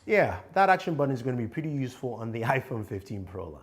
Yeah, that action button is going to be pretty useful on the iPhone 15 Pro line.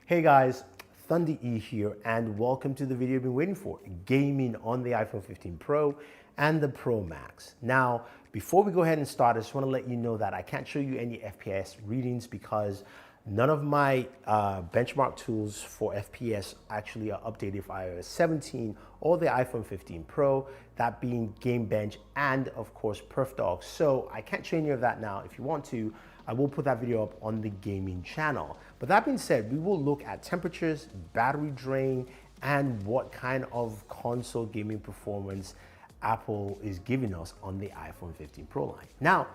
Hey guys, Thunder E here, and welcome to the video you've been waiting for, gaming on the iPhone 15 Pro and the Pro Max. Now, before we go ahead and start, I just want to let you know that I can't show you any FPS readings because none of my benchmark tools for FPS actually are updated for iOS 17 or the iPhone 15 Pro, that being Game Bench and of course PerfDog. So I can't show any of that now. If you want to, I will put that video up on the gaming channel. But that being said, we will look at temperatures, battery drain, and what kind of console gaming performance Apple is giving us on the iPhone 15 Pro line. Now,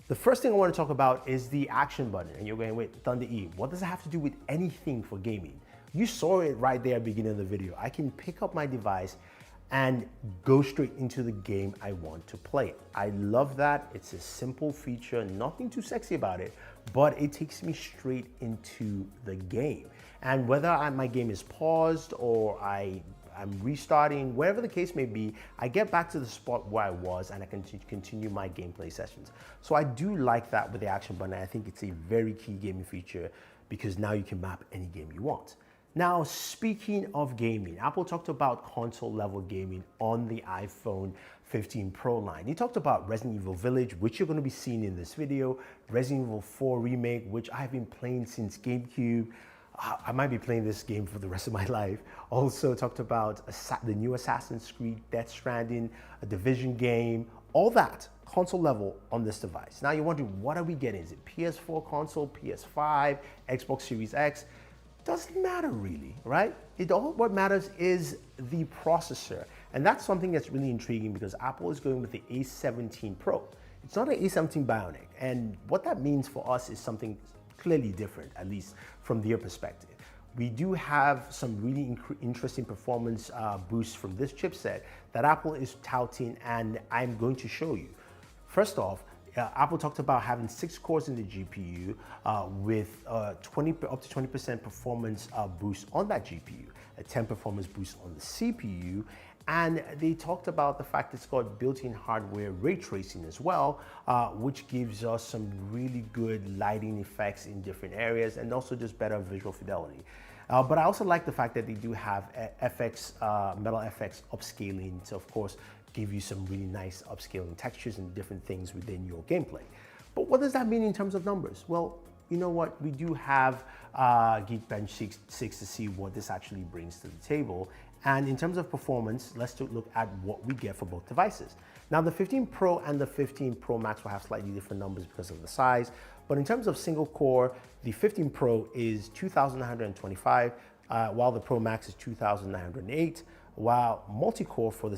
the first thing I want to talk about is the action button. And you're going, wait, Thunder E, what does it have to do with anything for gaming? You saw it right there at the beginning of the video. I can pick up my device and go straight into the game I want to play. I love that. It's a simple feature, nothing too sexy about it, but it takes me straight into the game. And whether my game is paused or I'm restarting, whatever the case may be, I get back to the spot where I was and I can continue my gameplay sessions. So I do like that with the action button. I think it's a very key gaming feature because now you can map any game you want. Now, speaking of gaming, Apple talked about console level gaming on the iPhone 15 Pro line. He talked about Resident Evil Village, which you're going to be seeing in this video, Resident Evil 4 Remake, which I've been playing since GameCube. I might be playing this game for the rest of my life. Also talked about the new Assassin's Creed, Death Stranding, a Division game, all that console level on this device. Now you're wondering, what are we getting? Is it PS4 console, PS5, Xbox Series X? Doesn't matter really, right? What matters is the processor. And that's something that's really intriguing because Apple is going with the A17 Pro. It's not an A17 Bionic. And what that means for us is something clearly different, at least from their perspective. We do have some really interesting performance boosts from this chipset that Apple is touting, and I'm going to show you. First off, Apple talked about having 6 cores in the GPU with up to 20% performance boost on that GPU, a 10 performance boost on the CPU, and they talked about the fact it's got built-in hardware ray tracing as well, which gives us some really good lighting effects in different areas and also just better visual fidelity. But I also like the fact that they do have Metal FX upscaling to, of course, give you some really nice upscaling textures and different things within your gameplay. But what does that mean in terms of numbers? Well, you know what? We do have Geekbench 6 to see what this actually brings to the table. And in terms of performance, let's look at what we get for both devices. Now, the 15 Pro and the 15 Pro Max will have slightly different numbers because of the size. But in terms of single core, the 15 Pro is 2,925, while the Pro Max is 2,908, while multi-core for the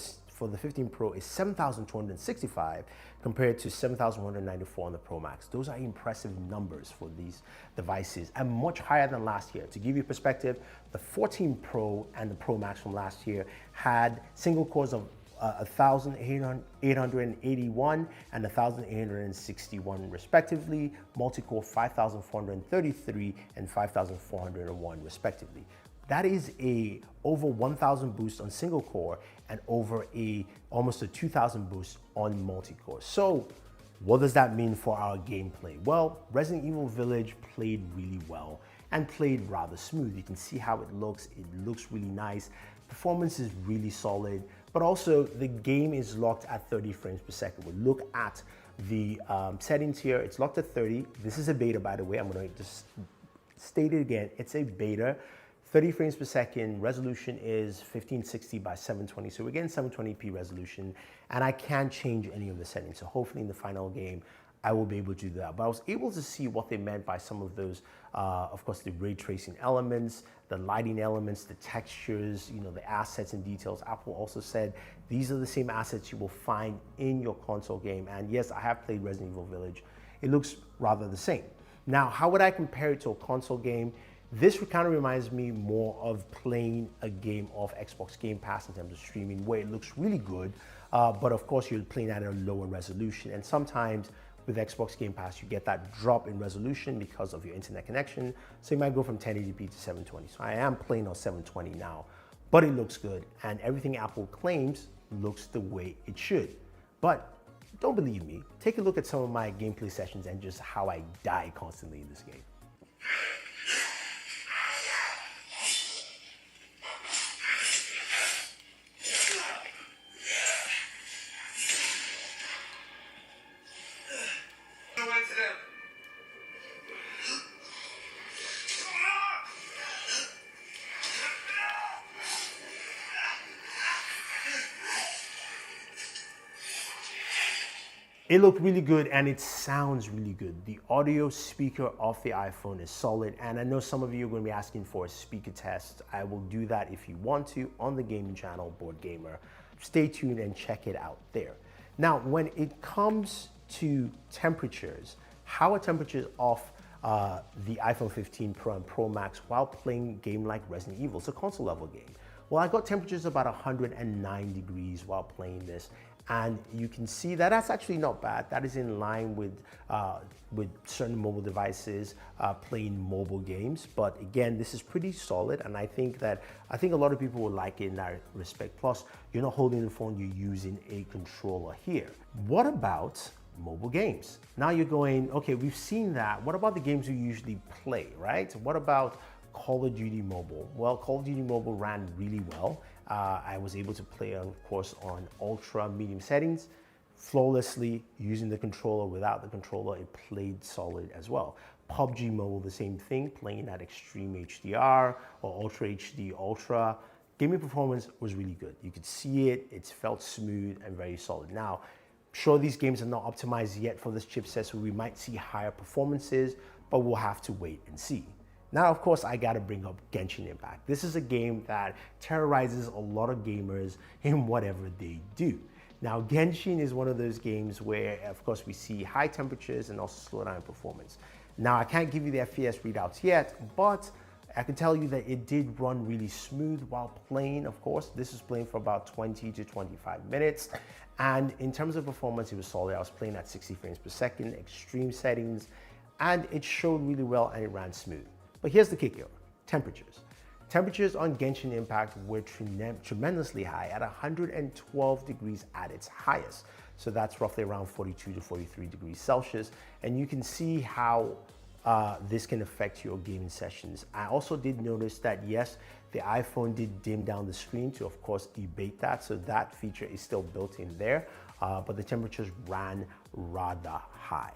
15 Pro is 7,265 compared to 7,194 on the Pro Max. Those are impressive numbers for these devices and much higher than last year. To give you perspective, the 14 Pro and the Pro Max from last year had single cores of 1,881 and 1,861 respectively, multi-core 5,433 and 5,401 respectively. That is over 1,000 boost on single core and over almost a 2,000 boost on multi-core. So what does that mean for our gameplay? Well, Resident Evil Village played really well and played rather smooth. You can see how it looks. It looks really nice. Performance is really solid, but also the game is locked at 30 frames per second. We'll look at the settings here. It's locked at 30. This is a beta, by the way. I'm going to just state it again. It's a beta. 30 frames per second, resolution is 1560 by 720. So we're getting 720p resolution, and I can't change any of the settings. So hopefully in the final game, I will be able to do that. But I was able to see what they meant by some of those, of course, the ray tracing elements, the lighting elements, the textures, the assets and details. Apple also said these are the same assets you will find in your console game. And yes, I have played Resident Evil Village. It looks rather the same. Now, how would I compare it to a console game? This kind of reminds me more of playing a game of Xbox Game Pass in terms of streaming, where it looks really good, but of course you're playing at a lower resolution. And sometimes with Xbox Game Pass, you get that drop in resolution because of your internet connection. So you might go from 1080p to 720. So I am playing on 720 now, but it looks good. And everything Apple claims looks the way it should. But don't believe me, take a look at some of my gameplay sessions and just how I die constantly in this game. It looked really good and it sounds really good. The audio speaker of the iPhone is solid, and I know some of you are going to be asking for a speaker test. I will do that if you want to on the gaming channel, Board Gamer. Stay tuned and check it out there. Now, when it comes to temperatures, how are temperatures off the iPhone 15 Pro and Pro Max while playing a game like Resident Evil? It's a console level game. Well, I got temperatures about 109 degrees while playing this, and you can see that that's actually not bad. That is in line with certain mobile devices playing mobile games. But again, this is pretty solid, and I think a lot of people will like it in that respect. Plus, you're not holding the phone; you're using a controller here. What about mobile games? Now you're going, okay, we've seen that. What about the games we usually play, right? What about Call of Duty Mobile? Well, Call of Duty Mobile ran really well. I was able to play, of course, on ultra medium settings flawlessly using the controller. Without the controller, it played solid as well. PUBG Mobile, the same thing, playing at Extreme HDR or Ultra HD Ultra. Gaming performance was really good. You could see it, it felt smooth and very solid. Now, sure, these games are not optimized yet for this chipset, so we might see higher performances, but we'll have to wait and see. Now, of course, I gotta bring up Genshin Impact. This is a game that terrorizes a lot of gamers in whatever they do. Now, Genshin is one of those games where, of course, we see high temperatures and also slow down performance. Now, I can't give you the FPS readouts yet, but I can tell you that it did run really smooth while playing, of course. This was playing for about 20 to 25 minutes. And in terms of performance, it was solid. I was playing at 60 frames per second, extreme settings, and it showed really well and it ran smooth. But here's the kicker, temperatures. Temperatures on Genshin Impact were tremendously high at 112 degrees at its highest. So that's roughly around 42 to 43 degrees Celsius. And you can see how this can affect your gaming sessions. I also did notice that yes, the iPhone did dim down the screen to, of course, abate that. So that feature is still built in there, but the temperatures ran rather high.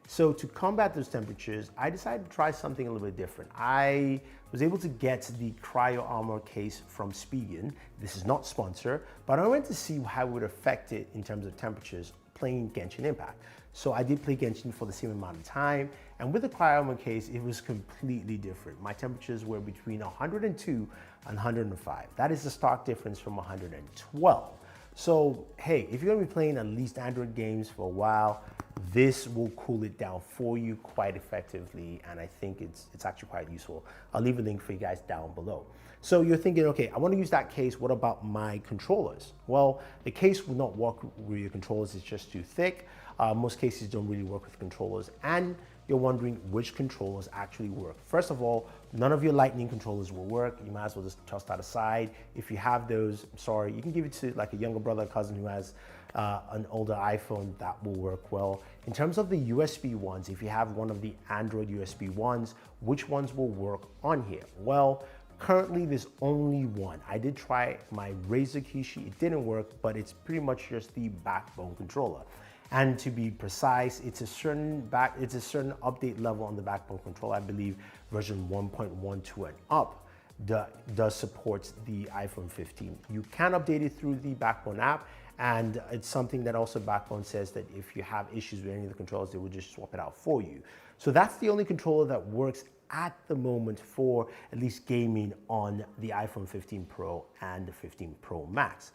So to combat those temperatures, I decided to try something a little bit different. I was able to get the Cryo Armor case from Spigen. This is not sponsored, but I went to see how it would affect it in terms of temperatures playing Genshin Impact. So I did play Genshin for the same amount of time, and with the Cryo Armor case, it was completely different. My temperatures were between 102 and 105. That is a stark difference from 112. So hey, if you're gonna be playing at least Android games for a while, this will cool it down for you quite effectively, and I think it's actually quite useful. I'll leave a link for you guys down below. So you're thinking, okay, I want to use that case, what about my controllers? Well, the case will not work with your controllers, it's just too thick. Most cases don't really work with controllers, and you're wondering which controllers actually work. First of all, none of your Lightning controllers will work. You might as well just toss that aside. If you have those, I'm sorry, you can give it to like a younger brother or cousin who has an older iPhone. That will work well. In terms of the USB ones, if you have one of the Android USB ones, which ones will work on here? Well, currently there's only one. I did try my Razer Kishi, it didn't work, but it's pretty much just the backbone controller. And to be precise, it's a certain update level on the backbone controller. I believe version 1.12 and up does support the iPhone 15. You can update it through the Backbone app, and it's something that also Backbone says that if you have issues with any of the controllers, they will just swap it out for you. So that's the only controller that works at the moment for at least gaming on the iPhone 15 Pro and the 15 Pro Max.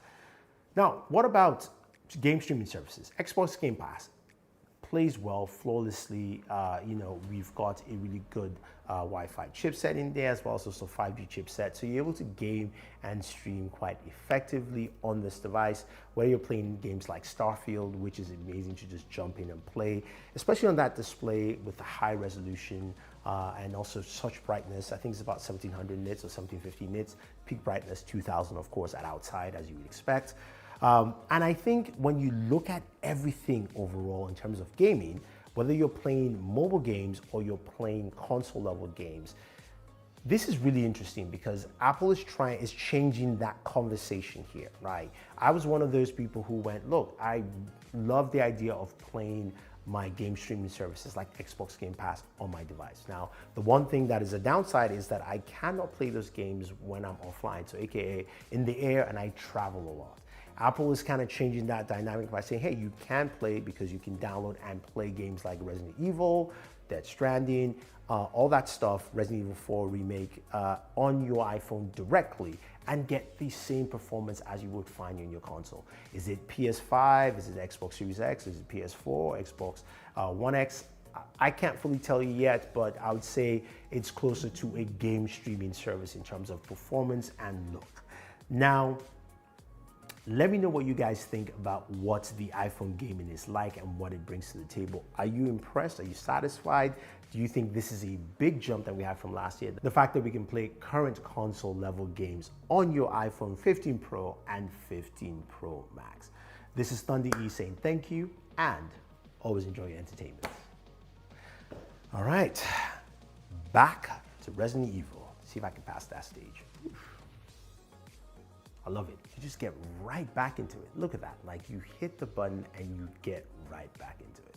Now, what about game streaming services? Xbox Game Pass plays well, flawlessly. We've got a really good Wi-Fi chipset in there, as well as also 5G chipset. So you're able to game and stream quite effectively on this device, where you're playing games like Starfield, which is amazing to just jump in and play, especially on that display with the high resolution and also such brightness. I think it's about 1700 nits or 1750 nits, peak brightness 2000, of course, at outside, as you would expect. And I think when you look at everything overall in terms of gaming, whether you're playing mobile games or you're playing console level games, this is really interesting because Apple is changing that conversation here, right? I was one of those people who went, look, I love the idea of playing my game streaming services like Xbox Game Pass on my device. Now, the one thing that is a downside is that I cannot play those games when I'm offline, so AKA in the air, and I travel a lot. Apple is kind of changing that dynamic by saying, hey, you can play because you can download and play games like Resident Evil, Dead Stranding, all that stuff, Resident Evil 4 Remake, on your iPhone directly and get the same performance as you would find in your console. Is it PS5? Is it Xbox Series X? Is it PS4? Xbox One X? I can't fully tell you yet, but I would say it's closer to a game streaming service in terms of performance and look. Now, let me know what you guys think about what the iPhone gaming is like and what it brings to the table. Are you impressed? Are you satisfied? Do you think this is a big jump that we had from last year? The fact that we can play current console level games on your iPhone 15 Pro and 15 Pro Max. This is Thunder E saying thank you and always enjoy your entertainment. All right, back to Resident Evil. See if I can pass that stage. I love it. You just get right back into it. Look at that. Like you hit the button and you get right back into it.